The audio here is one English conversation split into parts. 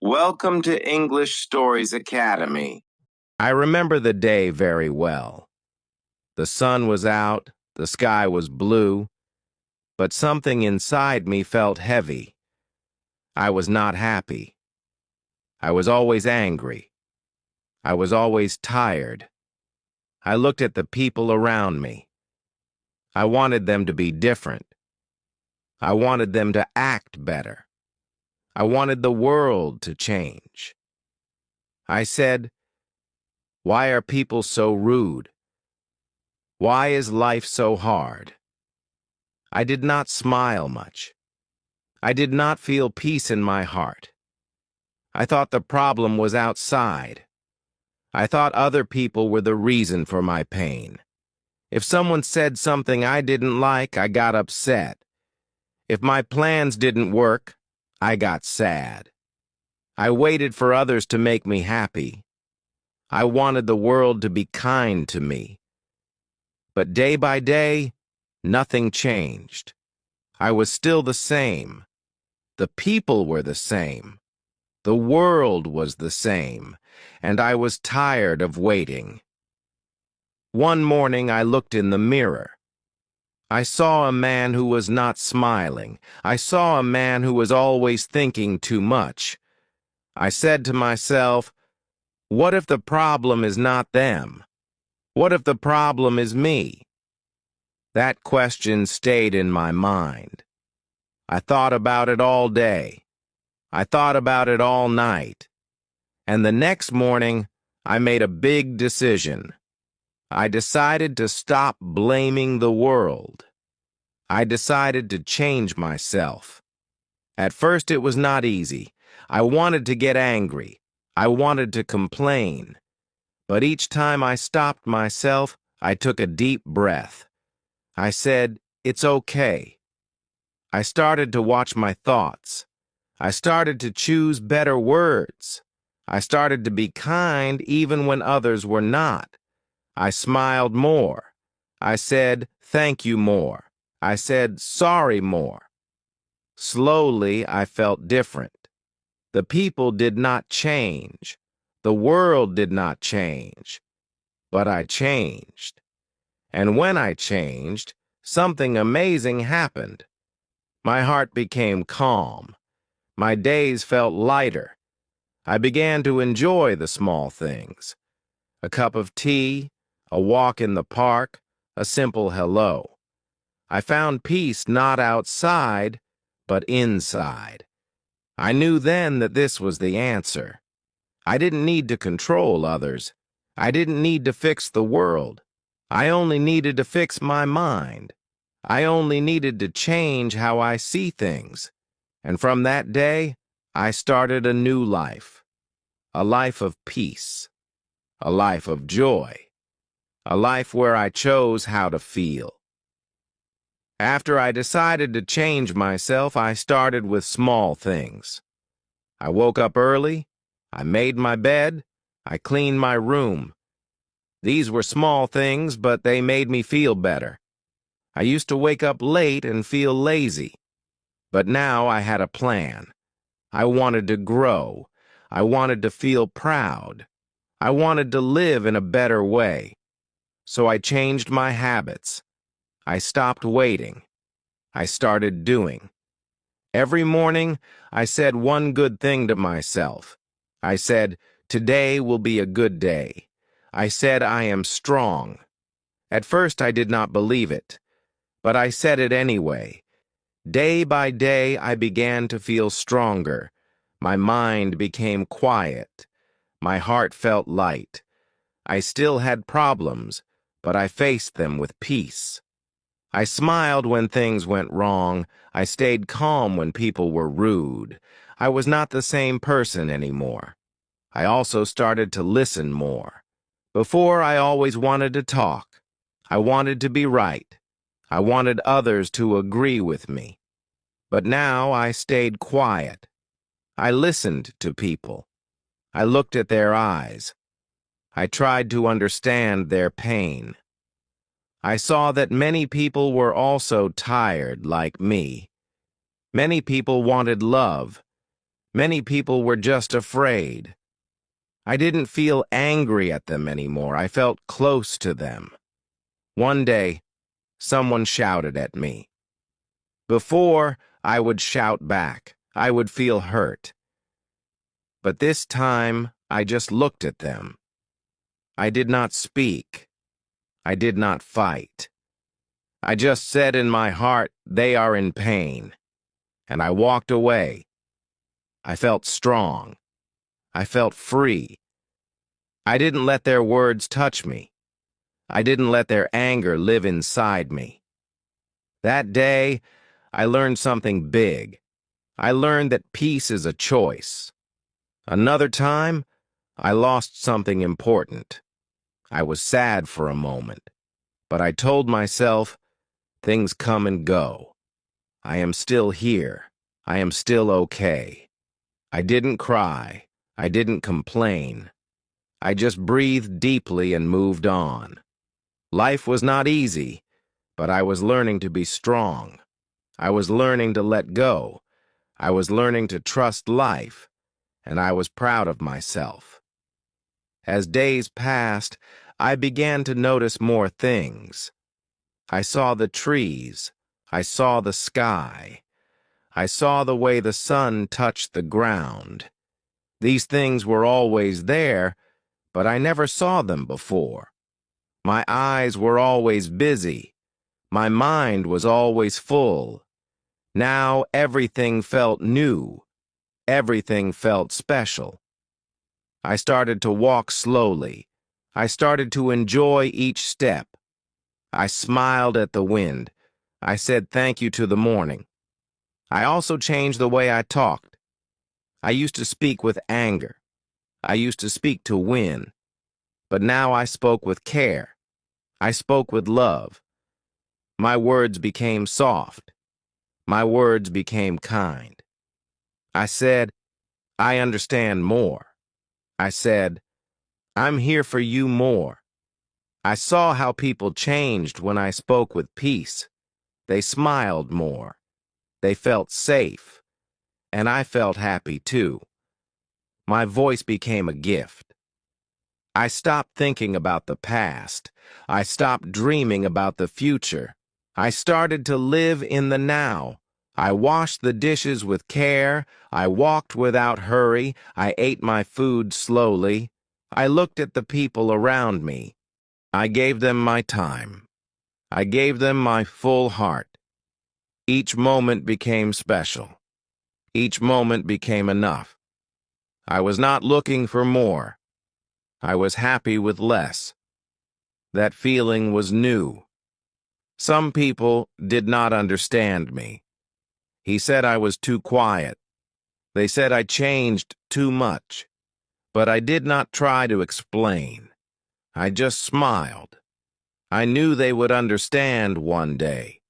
Welcome to English Stories Academy. I remember the day very well. The sun was out, the sky was blue, but something inside me felt heavy. I was not happy. I was always angry. I was always tired. I looked at the people around me. I wanted them to be different. I wanted them to act better. I wanted the world to change. I said, "Why are people so rude? Why is life so hard?" I did not smile much. I did not feel peace in my heart. I thought the problem was outside. I thought other people were the reason for my pain. If someone said something I didn't like, I got upset. If my plans didn't work, I got sad. I waited for others to make me happy. I wanted the world to be kind to me. But day by day, nothing changed. I was still the same. The people were the same. The world was the same, and I was tired of waiting. One morning I looked in the mirror. I saw a man who was not smiling. I saw a man who was always thinking too much. I said to myself, what if the problem is not them? What if the problem is me? That question stayed in my mind. I thought about it all day. I thought about it all night. And the next morning, I made a big decision. I decided to stop blaming the world. I decided to change myself. At first, it was not easy. I wanted to get angry. I wanted to complain. But each time I stopped myself, I took a deep breath. I said, "It's okay." I started to watch my thoughts. I started to choose better words. I started to be kind even when others were not. I smiled more. I said, "Thank you" more. I said, "Sorry" more. Slowly, I felt different. The people did not change. The world did not change. But I changed. And when I changed, something amazing happened. My heart became calm. My days felt lighter. I began to enjoy the small things. A cup of tea, a walk in the park, a simple hello. I found peace not outside, but inside. I knew then that this was the answer. I didn't need to control others. I didn't need to fix the world. I only needed to fix my mind. I only needed to change how I see things. And from that day, I started a new life. A life of peace. A life of joy. A life where I chose how to feel. After I decided to change myself, I started with small things. I woke up early. I made my bed. I cleaned my room. These were small things, but they made me feel better. I used to wake up late and feel lazy. But now I had a plan. I wanted to grow. I wanted to feel proud. I wanted to live in a better way. So I changed my habits. I stopped waiting. I started doing. Every morning, I said one good thing to myself. I said, "Today will be a good day." I said, "I am strong." At first, I did not believe it, but I said it anyway. Day by day, I began to feel stronger. My mind became quiet. My heart felt light. I still had problems, but I faced them with peace. I smiled when things went wrong. I stayed calm when people were rude. I was not the same person anymore. I also started to listen more. Before, I always wanted to talk. I wanted to be right. I wanted others to agree with me. But now I stayed quiet. I listened to people. I looked at their eyes. I tried to understand their pain. I saw that many people were also tired like me. Many people wanted love. Many people were just afraid. I didn't feel angry at them anymore. I felt close to them. One day, someone shouted at me. Before, I would shout back. I would feel hurt. But this time, I just looked at them. I did not speak. I did not fight. I just said in my heart, they are in pain. And I walked away. I felt strong. I felt free. I didn't let their words touch me. I didn't let their anger live inside me. That day, I learned something big. I learned that peace is a choice. Another time, I lost something important. I was sad for a moment, but I told myself, things come and go. I am still here. I am still okay. I didn't cry. I didn't complain. I just breathed deeply and moved on. Life was not easy, but I was learning to be strong. I was learning to let go. I was learning to trust life, and I was proud of myself. As days passed, I began to notice more things. I saw the trees. I saw the sky. I saw the way the sun touched the ground. These things were always there, but I never saw them before. My eyes were always busy. My mind was always full. Now everything felt new. Everything felt special. I started to walk slowly. I started to enjoy each step. I smiled at the wind. I said thank you to the morning. I also changed the way I talked. I used to speak with anger. I used to speak to win. But now I spoke with care. I spoke with love. My words became soft. My words became kind. I said, I understand more. I said, I'm here for you more. I saw how people changed when I spoke with peace. They smiled more. They felt safe. And I felt happy too. My voice became a gift. I stopped thinking about the past. I stopped dreaming about the future. I started to live in the now. I washed the dishes with care. I walked without hurry. I ate my food slowly. I looked at the people around me. I gave them my time. I gave them my full heart. Each moment became special. Each moment became enough. I was not looking for more. I was happy with less. That feeling was new. Some people did not understand me. He said I was too quiet. They said I changed too much. But I did not try to explain. I just smiled. I knew they would understand one day.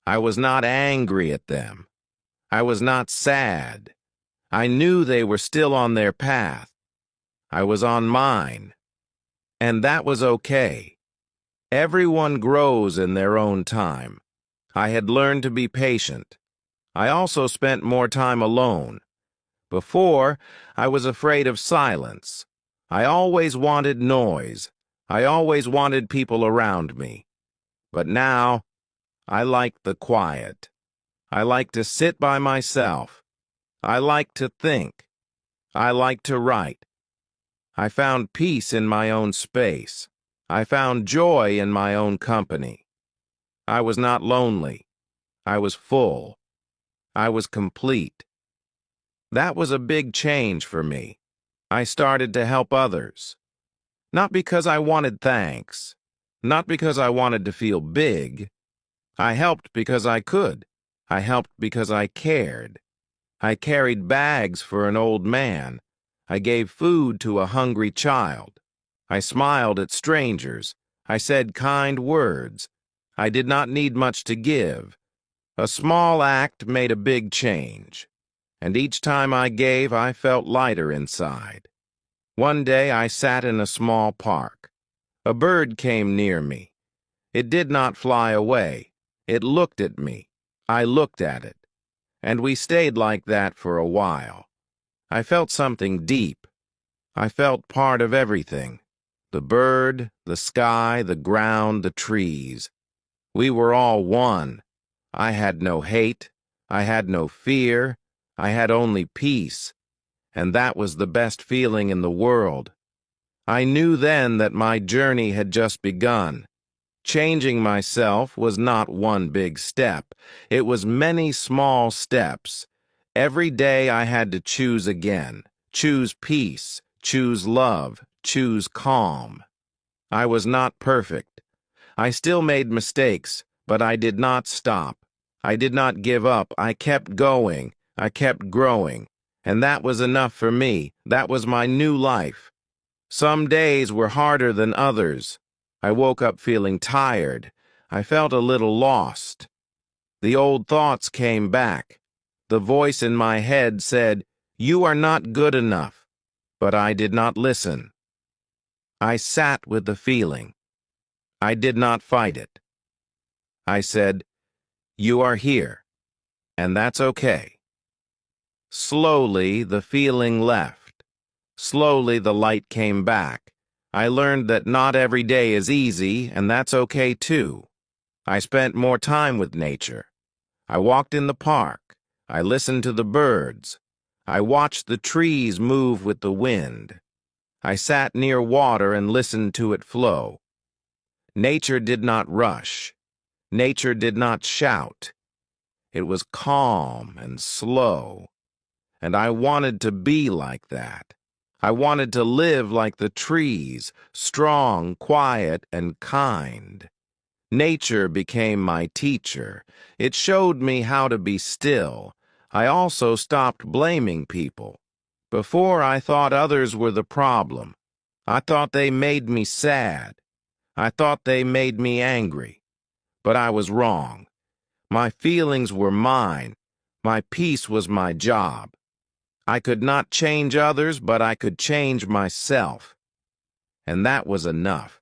I was not angry at them. I was not sad. I knew they were still on their path. I was on mine. And that was okay. Everyone grows in their own time. I had learned to be patient. I also spent more time alone. Before, I was afraid of silence. I always wanted noise. I always wanted people around me. But now, I like the quiet. I like to sit by myself. I like to think. I like to write. I found peace in my own space. I found joy in my own company. I was not lonely. I was full. I was complete. That was a big change for me. I started to help others. Not because I wanted thanks. Not because I wanted to feel big. I helped because I could. I helped because I cared. I carried bags for an old man. I gave food to a hungry child. I smiled at strangers. I said kind words. I did not need much to give. A small act made a big change. And each time I gave, I felt lighter inside. One day I sat in a small park. A bird came near me. It did not fly away. It looked at me. I looked at it. And we stayed like that for a while. I felt something deep. I felt part of everything. The bird, the sky, the ground, the trees. We were all one. I had no hate. I had no fear. I had only peace. And that was the best feeling in the world. I knew then that my journey had just begun. Changing myself was not one big step. It was many small steps. Every day I had to choose again. Choose peace. Choose love. Choose calm. I was not perfect. I still made mistakes, but I did not stop. I did not give up. I kept going. I kept growing. And that was enough for me. That was my new life. Some days were harder than others. I woke up feeling tired. I felt a little lost. The old thoughts came back. The voice in my head said, "You are not good enough." But I did not listen. I sat with the feeling. I did not fight it. I said, "You are here, and that's okay." Slowly, the feeling left. Slowly, the light came back. I learned that not every day is easy, and that's okay too. I spent more time with nature. I walked in the park. I listened to the birds. I watched the trees move with the wind. I sat near water and listened to it flow. Nature did not rush. Nature did not shout. It was calm and slow. And I wanted to be like that. I wanted to live like the trees, strong, quiet, and kind. Nature became my teacher. It showed me how to be still. I also stopped blaming people. Before, I thought others were the problem. I thought they made me sad. I thought they made me angry. But I was wrong. My feelings were mine. My peace was my job. I could not change others, but I could change myself. And that was enough.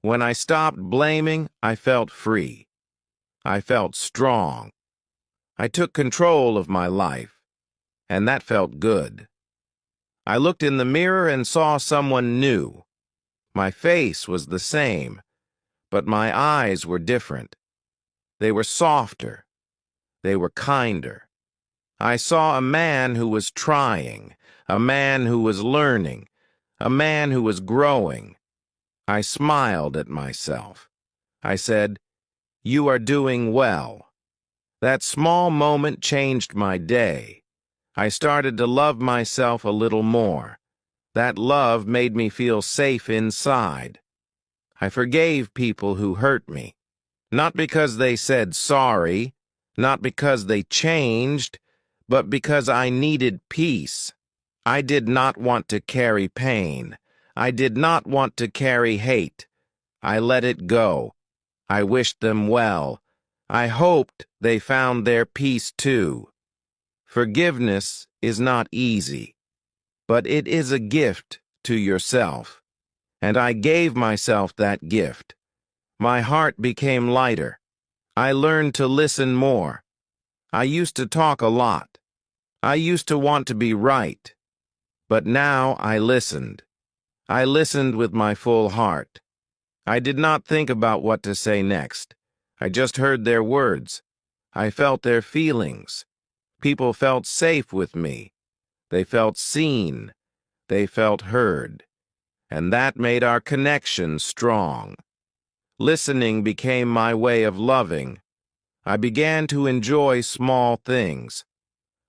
When I stopped blaming, I felt free. I felt strong. I took control of my life, and that felt good. I looked in the mirror and saw someone new. My face was the same, but my eyes were different. They were softer. They were kinder. I saw a man who was trying, a man who was learning, a man who was growing. I smiled at myself. I said, "You are doing well." That small moment changed my day. I started to love myself a little more. That love made me feel safe inside. I forgave people who hurt me. Not because they said sorry, not because they changed, but because I needed peace. I did not want to carry pain. I did not want to carry hate. I let it go. I wished them well. I hoped they found their peace too. Forgiveness is not easy, but it is a gift to yourself. And I gave myself that gift. My heart became lighter. I learned to listen more. I used to talk a lot. I used to want to be right. But now I listened. I listened with my full heart. I did not think about what to say next. I just heard their words. I felt their feelings. People felt safe with me. They felt seen. They felt heard. And that made our connection strong. Listening became my way of loving. I began to enjoy small things.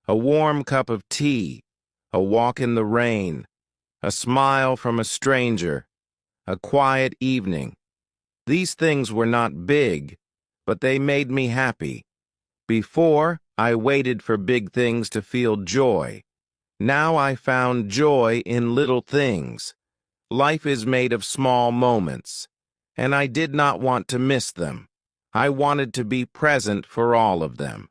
A warm cup of tea, a walk in the rain, a smile from a stranger, a quiet evening. These things were not big, but they made me happy. Before, I waited for big things to feel joy. Now I found joy in little things. Life is made of small moments, and I did not want to miss them. I wanted to be present for all of them.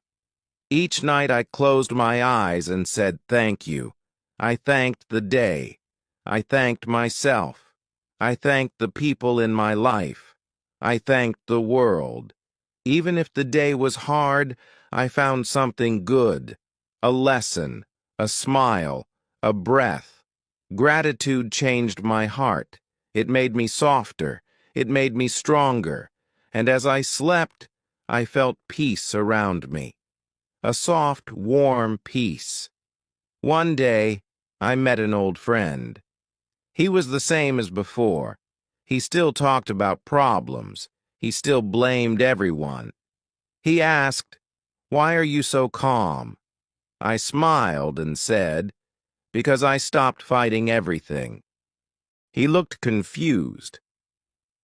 Each night I closed my eyes and said thank you. I thanked the day. I thanked myself. I thanked the people in my life. I thanked the world. Even if the day was hard, I found something good, a lesson, a smile, a breath. Gratitude changed my heart. It made me softer. It made me stronger. And as I slept, I felt peace around me. A soft, warm peace. One day, I met an old friend. He was the same as before. He still talked about problems. He still blamed everyone. He asked, "Why are you so calm?" I smiled and said, "Because I stopped fighting everything." He looked confused.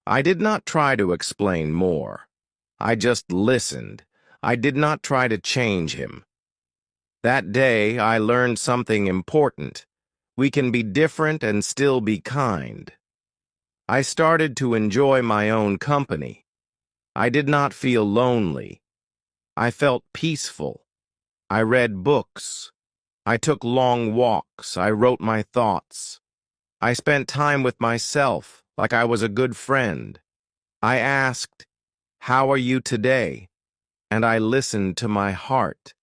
I did not try to explain more. I just listened. I did not try to change him. That day, I learned something important. We can be different and still be kind. I started to enjoy my own company. I did not feel lonely. I felt peaceful. I read books. I took long walks. I wrote my thoughts. I spent time with myself like I was a good friend. I asked, "How are you today?" And I listened to my heart.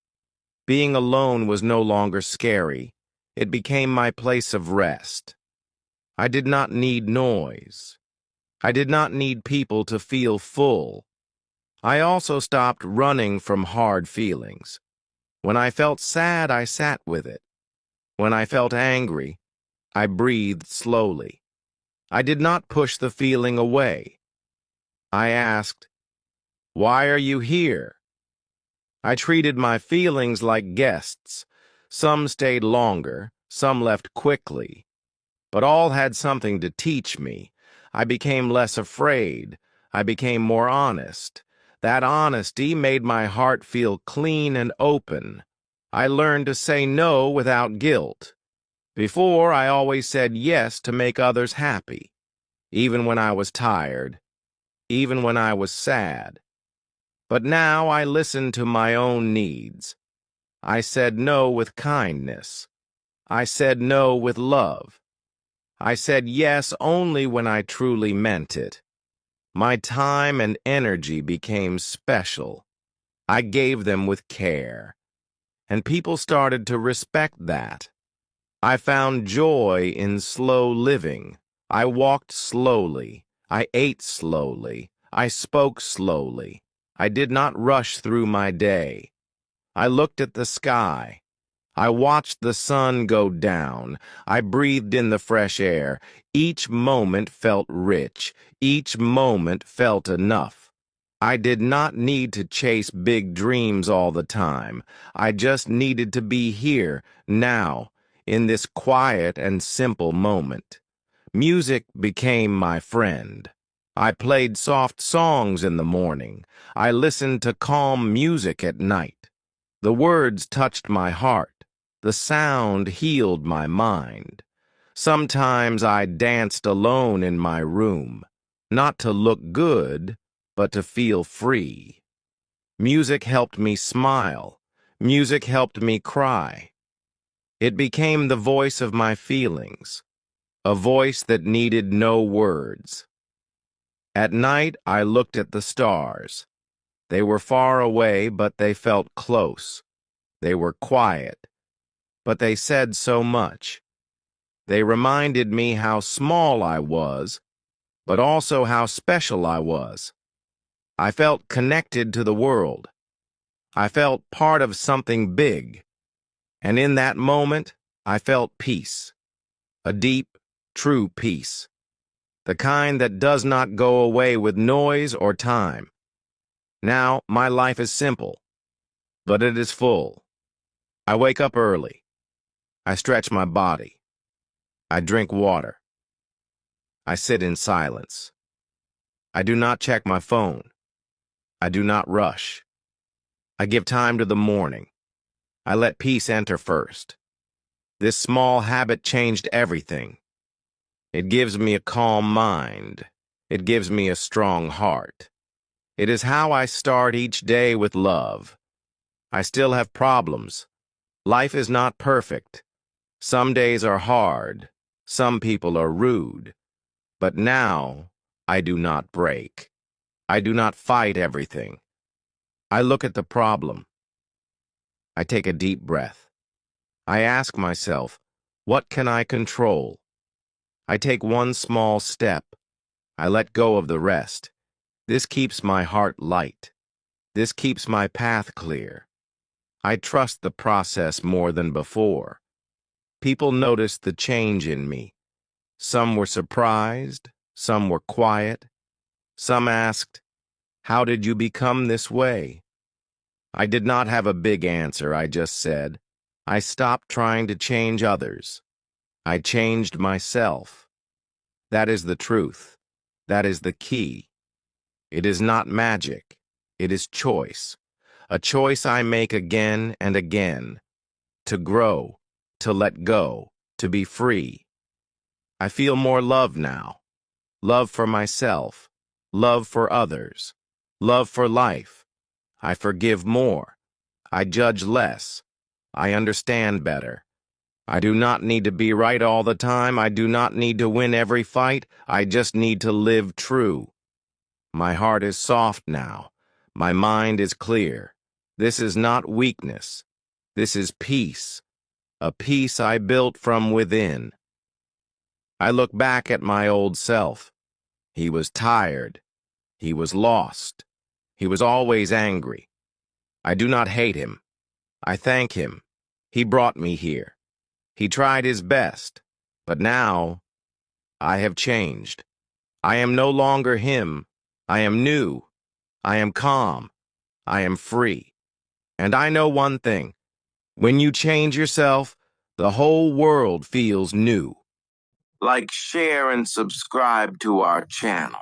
Being alone was no longer scary. It became my place of rest. I did not need noise. I did not need people to feel full. I also stopped running from hard feelings. When I felt sad, I sat with it. When I felt angry, I breathed slowly. I did not push the feeling away. I asked, "Why are you here?" I treated my feelings like guests. Some stayed longer, some left quickly. But all had something to teach me. I became less afraid. I became more honest. That honesty made my heart feel clean and open. I learned to say no without guilt. Before, I always said yes to make others happy, even when I was tired, even when I was sad. But now I listened to my own needs. I said no with kindness. I said no with love. I said yes only when I truly meant it. My time and energy became special. I gave them with care. And people started to respect that. I found joy in slow living. I walked slowly. I ate slowly. I spoke slowly. I did not rush through my day. I looked at the sky. I watched the sun go down. I breathed in the fresh air. Each moment felt rich. Each moment felt enough. I did not need to chase big dreams all the time. I just needed to be here, now, in this quiet and simple moment. Music became my friend. I played soft songs in the morning. I listened to calm music at night. The words touched my heart. The sound healed my mind. Sometimes I danced alone in my room, not to look good, but to feel free. Music helped me smile. Music helped me cry. It became the voice of my feelings, a voice that needed no words. At night, I looked at the stars. They were far away, but they felt close. They were quiet, but they said so much. They reminded me how small I was, but also how special I was. I felt connected to the world. I felt part of something big. And in that moment, I felt peace. A deep, true peace. The kind that does not go away with noise or time. Now, my life is simple, but it is full. I wake up early. I stretch my body. I drink water. I sit in silence. I do not check my phone. I do not rush. I give time to the morning. I let peace enter first. This small habit changed everything. It gives me a calm mind. It gives me a strong heart. It is how I start each day with love. I still have problems. Life is not perfect. Some days are hard. Some people are rude. But now, I do not break. I do not fight everything. I look at the problem. I take a deep breath. I ask myself, What can I control? I take one small step. I let go of the rest. This keeps my heart light. This keeps my path clear. I trust the process more than before. People noticed the change in me. Some were surprised, some were quiet. Some asked, "How did you become this way?" I did not have a big answer, I just said, I stopped trying to change others. I changed myself. That is the truth. That is the key. It is not magic. It is choice. A choice I make again and again. To grow, to let go, to be free. I feel more love now. Love for myself. Love for others. Love for life. I forgive more. I judge less. I understand better. I do not need to be right all the time. I do not need to win every fight. I just need to live true. My heart is soft now. My mind is clear. This is not weakness. This is peace. A peace I built from within. I look back at my old self. He was tired. He was lost. He was always angry. I do not hate him. I thank him. He brought me here. He tried his best. But now, I have changed. I am no longer him. I am new. I am calm. I am free. And I know one thing. When you change yourself, the whole world feels new. Like, share, and subscribe to our channel.